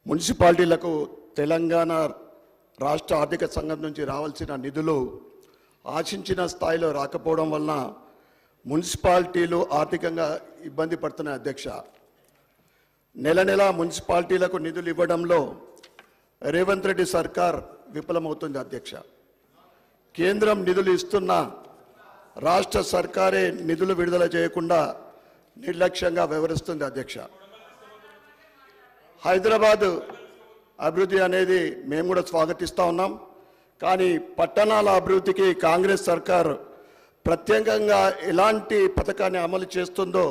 మున్సిపాలిటీలకు తెలంగాణ రాష్ట్ర ఆర్థిక సంఘం నుంచి రావాల్సిన నిధులు ఆశించిన స్థాయిలో రాకపోవడం వలన మున్సిపాలిటీలు ఆర్థికంగా ఇబ్బంది పడుతున్నాయి అధ్యక్ష. నెల నెల మున్సిపాలిటీలకు నిధులు ఇవ్వడంలో రేవంత్ రెడ్డి సర్కార్ విఫలమవుతుంది అధ్యక్ష. కేంద్రం నిధులు ఇస్తున్న రాష్ట్ర సర్కారే నిధులు విడుదల చేయకుండా నిర్లక్ష్యంగా వ్యవహరిస్తుంది అధ్యక్ష. హైదరాబాద్ అభివృద్ధి అనేది మేము కూడా స్వాగతిస్తూ ఉన్నాం. కానీ పట్టణాల అభివృద్ధికి కాంగ్రెస్ సర్కార్ ప్రత్యేకంగా ఎలాంటి పథకాన్ని అమలు చేస్తుందో,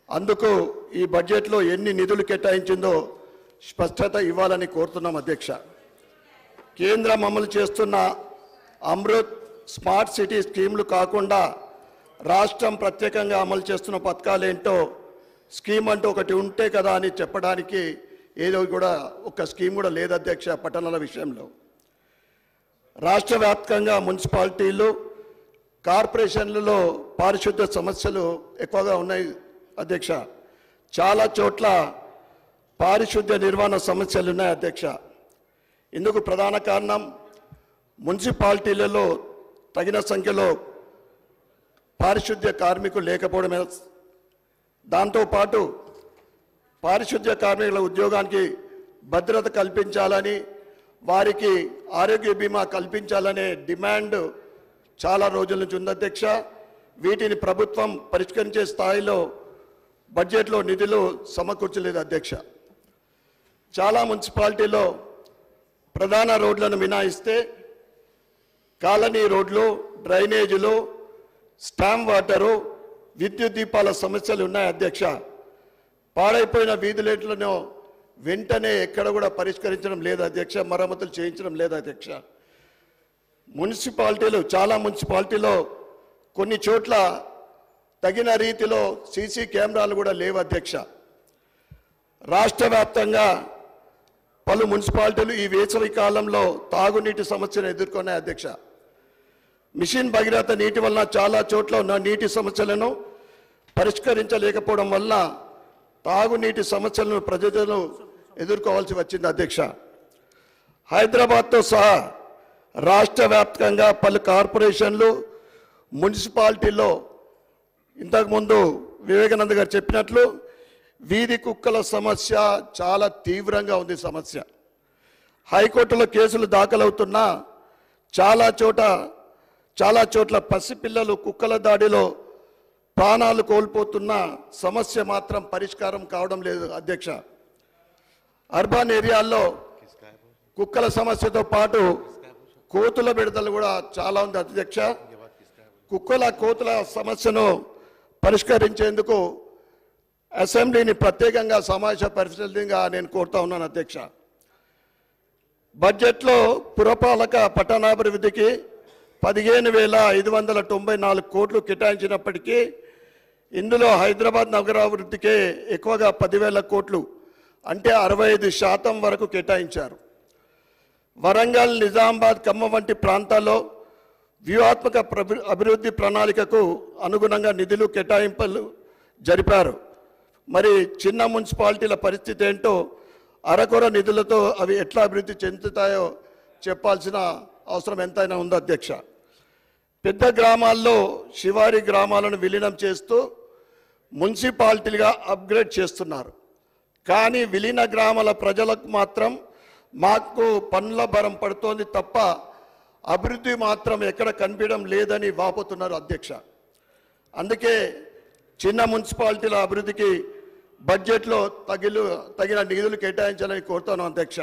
అందుకు ఈ బడ్జెట్లో ఎన్ని నిధులు కేటాయించిందో స్పష్టత ఇవ్వాలని కోరుతున్నాం అధ్యక్ష. కేంద్రం అమలు చేస్తున్న అమృత్ స్మార్ట్ సిటీ స్కీమ్లు కాకుండా రాష్ట్రం ప్రత్యేకంగా అమలు చేస్తున్న పథకాలు ఏంటో, స్కీమ్ అంటూ ఒకటి ఉంటే కదా అని చెప్పడానికి ఏదో కూడా ఒక స్కీమ్ కూడా లేదు అధ్యక్ష. పట్టణాల విషయంలో రాష్ట్ర వ్యాప్తంగా మున్సిపాలిటీలు కార్పొరేషన్లలో పారిశుద్ధ్య సమస్యలు ఎక్కువగా ఉన్నాయి అధ్యక్ష. చాలా చోట్ల పారిశుద్ధ్య నిర్వహణ సమస్యలు ఉన్నాయి అధ్యక్ష. ఇందుకు ప్రధాన కారణం మున్సిపాలిటీలలో తగిన సంఖ్యలో పారిశుద్ధ్య కార్మికులు లేకపోవడమే. దాంతోపాటు పారిశుద్ధ్య కార్మికుల ఉద్యోగానికి భద్రత కల్పించాలని, వారికి ఆరోగ్య బీమా కల్పించాలనే డిమాండ్ చాలా రోజుల నుంచి ఉంది అధ్యక్ష. వీటిని ప్రభుత్వం పరిష్కరించే స్థాయిలో బడ్జెట్లో నిధులు సమకూర్చలేదు అధ్యక్ష. చాలా మున్సిపాలిటీలో ప్రధాన రోడ్లను మినహాయిస్తే కాలనీ రోడ్లు, డ్రైనేజీలు, స్టామ్ వాటరు, విద్యుత్ దీపాల సమస్యలు ఉన్నాయి అధ్యక్ష. పాడైపోయిన వీధులను వెంటనే ఎక్కడ కూడా పరిష్కరించడం లేదు అధ్యక్ష, మరమ్మతులు చేయించడం లేదు అధ్యక్ష. మున్సిపాలిటీలు, చాలా మున్సిపాలిటీలో కొన్ని చోట్ల తగిన రీతిలో సీసీ కెమెరాలు కూడా లేవు అధ్యక్ష. రాష్ట్ర వ్యాప్తంగా పలు మున్సిపాలిటీలు ఈ వేసవి కాలంలో తాగునీటి సమస్యను ఎదుర్కొన్నాయి అధ్యక్ష. మిషన్ భగీరథ నీటి వలన చాలా చోట్ల ఉన్న నీటి సమస్యలను పరిష్కరించలేకపోవడం వల్ల తాగునీటి సమస్యలను ప్రజలు ఎదుర్కోవాల్సి వచ్చింది అధ్యక్ష. హైదరాబాద్తో సహా రాష్ట్ర వ్యాప్తంగా పలు కార్పొరేషన్లు, మున్సిపాలిటీల్లో ఇంతకుముందు వివేకానంద గారు చెప్పినట్లు వీధి కుక్కల సమస్య చాలా తీవ్రంగా ఉంది సమస్య. హైకోర్టులో కేసులు దాఖలవుతున్నా చాలా చోట్ల పసిపిల్లలు కుక్కల దాడిలో ప్రాణాలు కోల్పోతున్న సమస్య మాత్రం పరిష్కారం కావడం లేదు అధ్యక్ష. అర్బన్ ఏరియాల్లో కుక్కల సమస్యతో పాటు కోతుల విడుదల కూడా చాలా ఉంది అధ్యక్ష. కోతుల సమస్యను పరిష్కరించేందుకు అసెంబ్లీని ప్రత్యేకంగా సమావేశపరిచేందుగా నేను కోరుతా ఉన్నాను అధ్యక్ష. బడ్జెట్లో పురపాలక పట్టణాభివృద్ధికి 15,594 కోట్లు కేటాయించినప్పటికీ ఇందులో హైదరాబాద్ నగరాభివృద్ధికే ఎక్కువగా 10,000 కోట్లు అంటే 65% వరకు కేటాయించారు. వరంగల్, నిజామాబాద్, ఖమ్మం వంటి ప్రాంతాల్లో వ్యూహాత్మక అభివృద్ధి ప్రణాళికకు అనుగుణంగా నిధులు కేటాయింపులు జరిపారు. మరి చిన్న మున్సిపాలిటీల పరిస్థితి ఏంటో, అరకొర నిధులతో అవి ఎట్లా అభివృద్ధి చెందుతాయో చెప్పాల్సిన అవసరం ఎంతైనా ఉంది అధ్యక్ష. పెద్ద గ్రామాల్లో శివారి గ్రామాలను విలీనం చేస్తూ మున్సిపాలిటీలుగా అప్గ్రేడ్ చేస్తున్నారు. కానీ విలీన గ్రామాల ప్రజలకు మాత్రం మాకు పన్నుల భారం పడుతోంది తప్ప అభివృద్ధి మాత్రం ఎక్కడ కనిపించడం లేదని వాపోతున్నారు అధ్యక్ష. అందుకే చిన్న మున్సిపాలిటీల అభివృద్ధికి బడ్జెట్లో తగిన నిధులు కేటాయించాలని కోరుతాను అధ్యక్ష.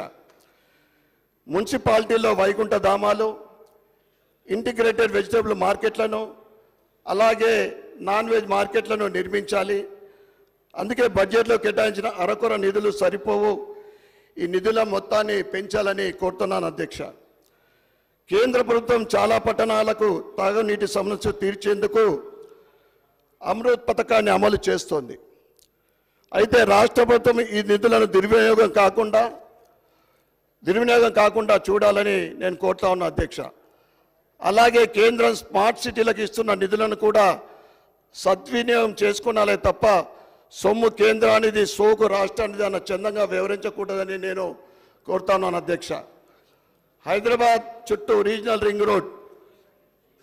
మున్సిపాలిటీల్లో వైకుంఠ ధామాలు, ఇంటిగ్రేటెడ్ వెజిటబుల్ మార్కెట్లను, అలాగే నాన్ వెజ్ మార్కెట్లను నిర్మించాలి. అందుకే బడ్జెట్లో కేటాయించిన అరకొర నిధులు సరిపోవు. ఈ నిధుల మొత్తాన్ని పెంచాలని కోరుతున్నాను అధ్యక్ష. కేంద్ర ప్రభుత్వం చాలా పట్టణాలకు తాగునీటి సమస్య తీర్చేందుకు అమృత్ పథకాన్ని అమలు చేస్తోంది. అయితే రాష్ట్ర ప్రభుత్వం ఈ నిధులను దుర్వినియోగం కాకుండా చూడాలని నేను కోరుతా ఉన్నా అధ్యక్ష. అలాగే కేంద్రం స్మార్ట్ సిటీలకు ఇస్తున్న నిధులను కూడా సద్వినియోగం చేసుకున్నాలే తప్ప సొమ్ము కేంద్రానిది, సోకు రాష్ట్రానిది అన్న చందంగా వివరించకూడదని నేను కోరుతాను అధ్యక్ష. హైదరాబాద్ చుట్టూ రీజనల్ రింగ్ రోడ్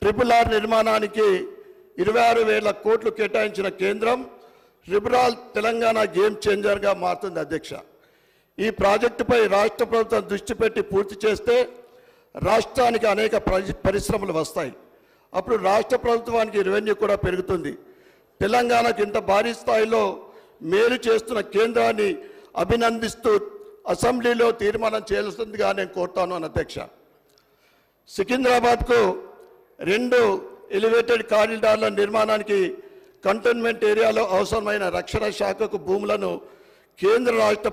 RRR నిర్మాణానికి 26,000 కోట్లు కేటాయించిన కేంద్రం లిబరల్ తెలంగాణ గేమ్ చేంజర్గా మారుతుంది అధ్యక్ష. ఈ ప్రాజెక్టుపై రాష్ట్ర ప్రభుత్వం దృష్టి పెట్టి పూర్తి చేస్తే రాష్ట్రానికి అనేక పరిశ్రమలు వస్తాయి. అప్పుడు రాష్ట్ర ప్రభుత్వానికి రెవెన్యూ కూడా పెరుగుతుంది. తెలంగాణకు ఇంత భారీ స్థాయిలో మేలు చేస్తున్న కేంద్రాన్ని అభినందిస్తూ అసెంబ్లీలో తీర్మానం చేయాల్సిందిగా నేను కోరుతాను అధ్యక్ష. సికింద్రాబాద్కు 2 ఎలివేటెడ్ కారిడార్ల నిర్మాణానికి కంటోన్మెంట్ ఏరియాలో అవసరమైన రక్షణ శాఖకు భూములను కేంద్రం రాష్ట్ర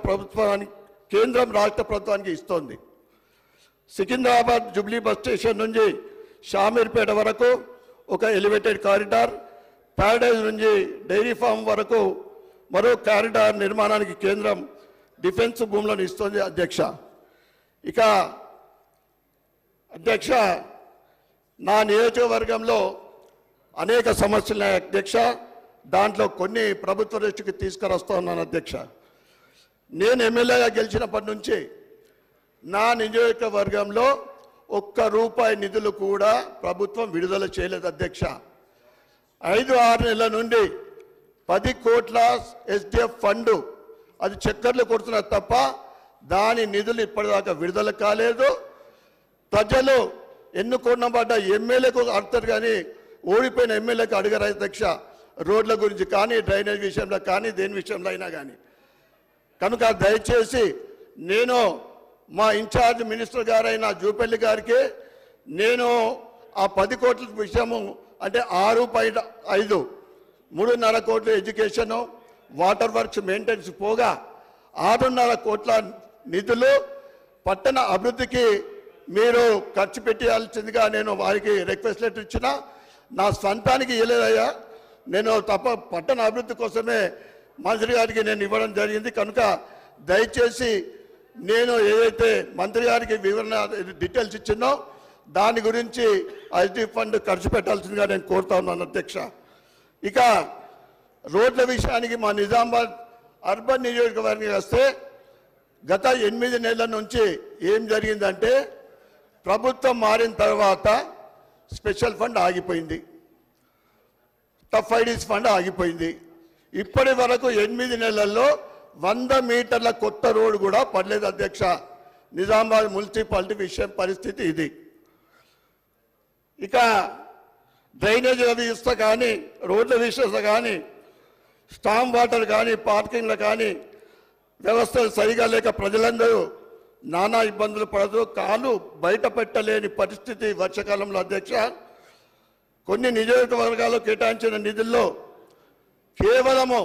ప్రభుత్వానికి ఇస్తోంది. సికింద్రాబాద్ జూబ్లీ బస్ స్టేషన్ నుంచి షామీర్పేట వరకు ఒక ఎలివేటెడ్ కారిడార్, ప్యారడైజ్ నుంచి డైరీ ఫామ్ వరకు మరో కారిడార్ నిర్మాణానికి కేంద్రం డిఫెన్స్ భూములను ఇస్తోంది అధ్యక్ష. ఇక అధ్యక్ష, నా నియోజకవర్గంలో అనేక సమస్యలు ఉన్నాయి అధ్యక్ష. దాంట్లో కొన్ని ప్రభుత్వ దృష్టికి తీసుకురస్తా ఉన్నాను అధ్యక్ష. నేను ఎమ్మెల్యేగా గెలిచినప్పటి నుంచి నా నియోజకవర్గంలో ₹1 నిధులు కూడా ప్రభుత్వం విడుదల చేయలేదు అధ్యక్ష. 5-6 నెలల నుండి 10 కోట్ల SDF ఫండ్ అది చక్కర్లు కొడుతున్నారు తప్ప దాని నిధులు ఇప్పటిదాకా విడుదల కాలేదు. ప్రజలు ఎన్నుకున్నబడ్డ ఎమ్మెల్యేకు అడతారు కానీ ఓడిపోయిన ఎమ్మెల్యేకు అడిగారు అధ్యక్ష, రోడ్ల గురించి కానీ, డ్రైనేజ్ విషయంలో కానీ, దేని విషయంలో అయినా కానీ. కనుక దయచేసి నేను మా ఇన్ఛార్జ్ మినిస్టర్ గారైన జూపల్లి గారికి నేను ఆ 10 కోట్ల విషయము అంటే 6.5 3.5 కోట్లు ఎడ్యుకేషను, వాటర్ వర్క్స్ మెయింటెనెన్స్ పోగా 6.5 కోట్ల నిధులు పట్టణ అభివృద్ధికి మీరు ఖర్చు పెట్టాల్సిందిగా నేను వారికి రిక్వెస్ట్ లెటర్ ఇచ్చిన. నా స్వంతానికి ఇవ్వలేదయ్యా, నేను తప్ప పట్టణ అభివృద్ధి కోసమే మంత్రి గారికి నేను ఇవ్వడం జరిగింది. కనుక దయచేసి నేను ఏదైతే మంత్రి గారికి వివరణ డీటెయిల్స్ ఇచ్చినో దాని గురించి ఐటీ ఫండ్ ఖర్చు పెట్టాల్సిందిగా నేను కోరుతా ఉన్నాను అధ్యక్ష. ఇక రోడ్ల విషయానికి మా నిజామాబాద్ అర్బన్ నియోజకవర్గం వస్తే గత 8 నెలల నుంచి ఏం జరిగిందంటే ప్రభుత్వం మారిన తర్వాత స్పెషల్ ఫండ్ ఆగిపోయింది, టఫ్ ఐడీస్ ఫండ్ ఆగిపోయింది. ఇప్పటి వరకు 8 నెలల్లో 100 మీటర్ల కొత్త రోడ్డు కూడా పడలేదు అధ్యక్ష. నిజామాబాద్ మున్సిపాలిటీ విషయం పరిస్థితి ఇది. ఇక డ్రైనేజ్ వ్యవస్థ కానీ, రోడ్ల వ్యవస్థ కానీ, స్టామ్ వాటర్ కానీ, పార్కింగ్లు కానీ వ్యవస్థలు సరిగా లేక ప్రజలందరూ నానా ఇబ్బందులు పడుతూ కాలు బయట పెట్టలేని పరిస్థితి వర్షాకాలంలో అధ్యక్ష. కొన్ని నియోజకవర్గాల్లో కేటాయించిన నిధుల్లో కేవలము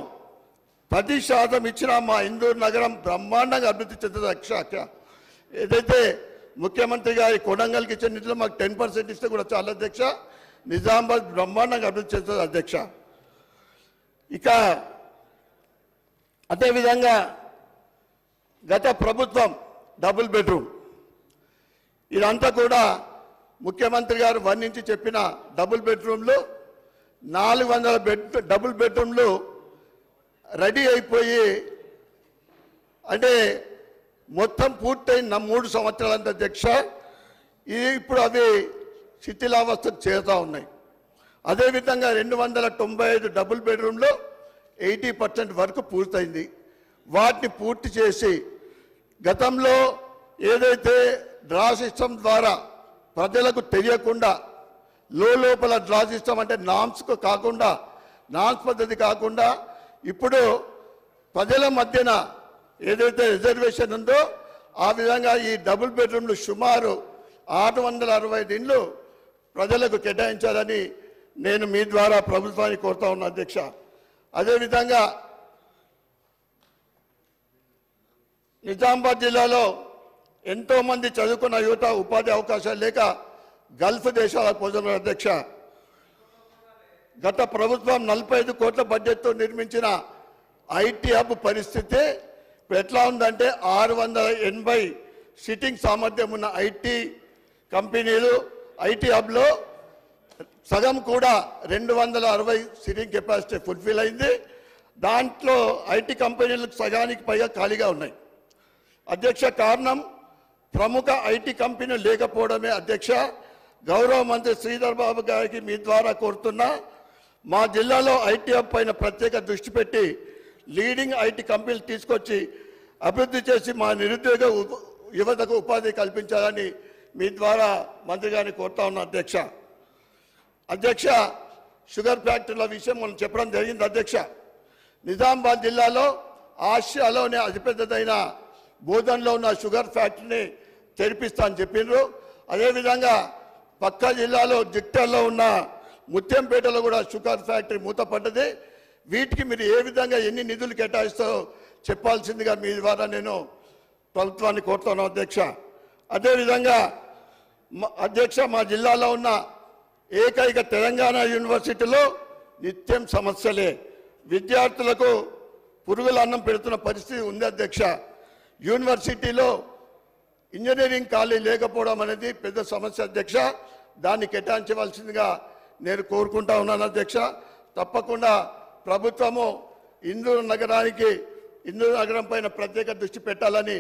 10% ఇచ్చిన మా ఇందూరు నగరం బ్రహ్మాండంగా అభివృద్ధి చెందుతుంది అధ్యక్ష. ఏదైతే ముఖ్యమంత్రి గారి కొడంగల్కి ఇచ్చిన నిధులు మాకు 10% ఇస్తే కూడా చాలా అధ్యక్ష. నిజామాబాద్ బ్రహ్మాండంగా అభివృద్ధి చెందుతుంది అధ్యక్ష. ఇక అదేవిధంగా గత ప్రభుత్వం డబుల్ బెడ్రూమ్ ఇదంతా కూడా ముఖ్యమంత్రి గారు వర్ణించి చెప్పిన డబుల్ బెడ్రూమ్లు 400 డబుల్ బెడ్రూమ్లు రెడీ అయిపోయి అంటే మొత్తం పూర్తయిన 3 సంవత్సరాలంత అధ్యక్ష. ఇప్పుడు అవి శిథిలావస్థకు చేరుతూ ఉన్నాయి. అదేవిధంగా 295 డబుల్ బెడ్రూమ్లు 80% వరకు పూర్తయింది. వాటిని పూర్తి చేసి గతంలో ఏదైతే డ్రా సిస్టమ్ ద్వారా ప్రజలకు తెలియకుండా లోపల డ్రా సిస్టమ్ అంటే నామ్స్కు కాకుండా, నామ్స్ పద్ధతి కాకుండా ఇప్పుడు ప్రజల మధ్యన ఏదైతే రిజర్వేషన్ ఉందో ఆ విధంగా ఈ డబుల్ బెడ్రూమ్లు సుమారు 665 ఇండ్లు ప్రజలకు కేటాయించాలని నేను మీ ద్వారా ప్రభుత్వాన్ని కోరుతా ఉన్నా అధ్యక్ష. అదేవిధంగా నిజామాబాద్ జిల్లాలో ఎంతోమంది చదువుకున్న యువత ఉపాధి అవకాశాలు లేక గల్ఫ్ దేశాలకు పోతున్నారు అధ్యక్ష. గత ప్రభుత్వం 45 కోట్ల బడ్జెట్తో నిర్మించిన ఐటీ హబ్ పరిస్థితి ఇప్పుడు ఎట్లా ఉందంటే 680 సిట్టింగ్ సామర్థ్యం ఉన్న ఐటీ కంపెనీలు ఐటీ హబ్లో సగం కూడా 260 సిట్టింగ్ కెపాసిటీ ఫుల్ఫిల్ అయింది. దాంట్లో ఐటీ కంపెనీలకు సగానికి పైగా ఖాళీగా ఉన్నాయి అధ్యక్ష. కారణం ప్రముఖ ఐటీ కంపెనీలు లేకపోవడమే అధ్యక్ష. గౌరవ మంత్రి శ్రీధర్ బాబు గారికి మీ ద్వారా కోరుతున్నా, మా జిల్లాలో ఐటీ హబ్ పైన ప్రత్యేక దృష్టి పెట్టి లీడింగ్ ఐటీ కంపెనీలు తీసుకొచ్చి అభివృద్ధి చేసి మా నిరుద్యోగ యువతకు ఉపాధి కల్పించాలని మీ ద్వారా మంత్రి గారిని కోరుతా ఉన్నా అధ్యక్ష. అధ్యక్ష, షుగర్ ఫ్యాక్టరీల విషయం మనం చెప్పడం జరిగింది అధ్యక్ష. నిజామాబాద్ జిల్లాలో ఆసియాలోనే అతిపెద్దదైన బోధన్లో ఉన్న షుగర్ ఫ్యాక్టరీని తెరిపిస్తా అని చెప్పిండ్రు. అదేవిధంగా పక్క జిల్లాలో జిక్టర్లో ఉన్న ముత్యంపేటలో కూడా షుగర్ ఫ్యాక్టరీ మూతపడ్డది. వీటికి మీరు ఏ విధంగా ఎన్ని నిధులు కేటాయిస్తారో చెప్పాల్సిందిగా మీ ద్వారా నేను ప్రభుత్వాన్ని కోరుతాను అధ్యక్ష. అదేవిధంగా అధ్యక్ష, మా జిల్లాలో ఉన్న ఏకైక తెలంగాణ యూనివర్సిటీలో నిత్యం సమస్యలే. విద్యార్థులకు పురుగుల అన్నం పెడుతున్న పరిస్థితి ఉంది అధ్యక్ష. యూనివర్సిటీలో ఇంజనీరింగ్ ఖాళీ లేకపోవడం అనేది పెద్ద సమస్య అధ్యక్ష. దాన్ని కేటాయించవలసిందిగా నేను కోరుకుంటా ఉన్నాను అధ్యక్ష. తప్పకుండా ప్రభుత్వము ఇందూరు నగరం పైన ప్రత్యేక దృష్టి పెట్టాలని